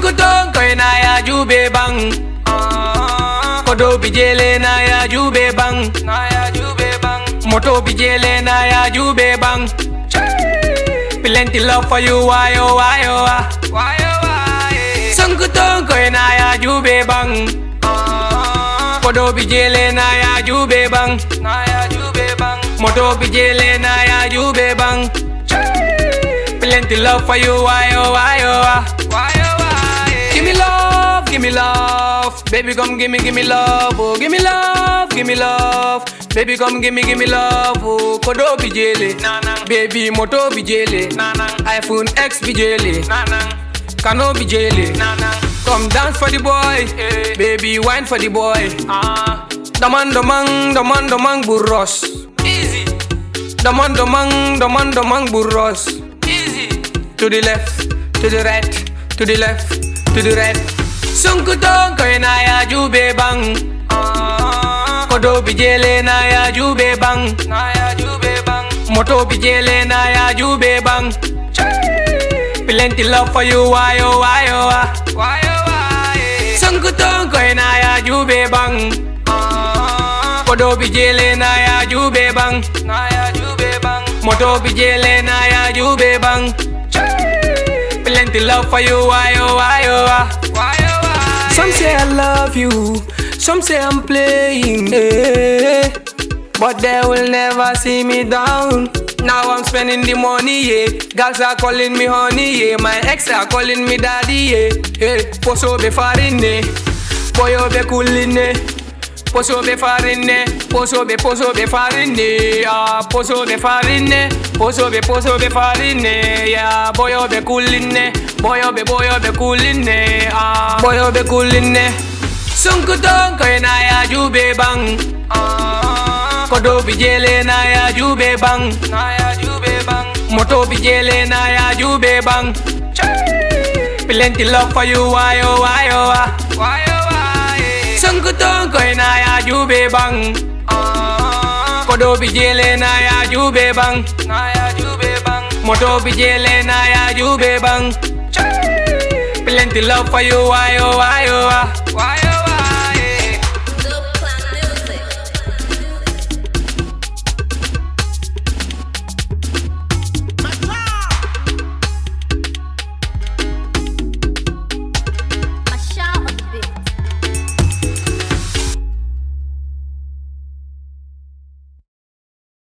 Sungkutong koy na ya jube bang. Kodo bijele na ya jube bang. Moto bijele na ya jube bang. Plenty love for you, why oh why oh why oh why. Sungkutong koy na ya jube bang. Kodo bijele na ya jube bang. Moto bijele na ya jube bang. Plenty love for you, why oh why oh why oh why. Give me love, baby come give me love, oh give me love, baby come give me love, oh kodo bijele, baby moto bijele, iPhone X bijele, Kano bijele, come dance for the boy, baby wine for the boy, domang burros, easy, domang burros, easy, to the left, to the right, to the left, to the right. Sungkutong koy na ya jube bang. Kodo bijele na ya jube bang. Moto bijele na ya jube bang. Plenty love for you, why oh why oh why oh why. Sungkutong koy na ya jube bang. Kodo bijele na ya jube bang. Moto bijele na ya jube bang. Plenty love for you, why oh why oh why oh why. Some say I love you, some say I'm playing, but they will never see me down. Now I'm spending the money, yeah. Girls are calling me honey, yeah. My ex are calling me daddy, yeah. Hey, poso be farine, boyo be cooline. Poso be farine, poso be farine, ah, poso be farine, poso be farine, yeah, boyo be cooline, boyo be cooline, ah, boyo be cooline. Sungkutong koy na ya jube bang, kodo bijele na ya jube bang, moto bijele na ya jube bang. Plenty love for you, why oh why oh why oh why. Sungkutong koy na ya jube bang. Kodo bijele na ya jube bang. Moto bijele na ya jube bang. Plenty love for you, why oh why oh why oh.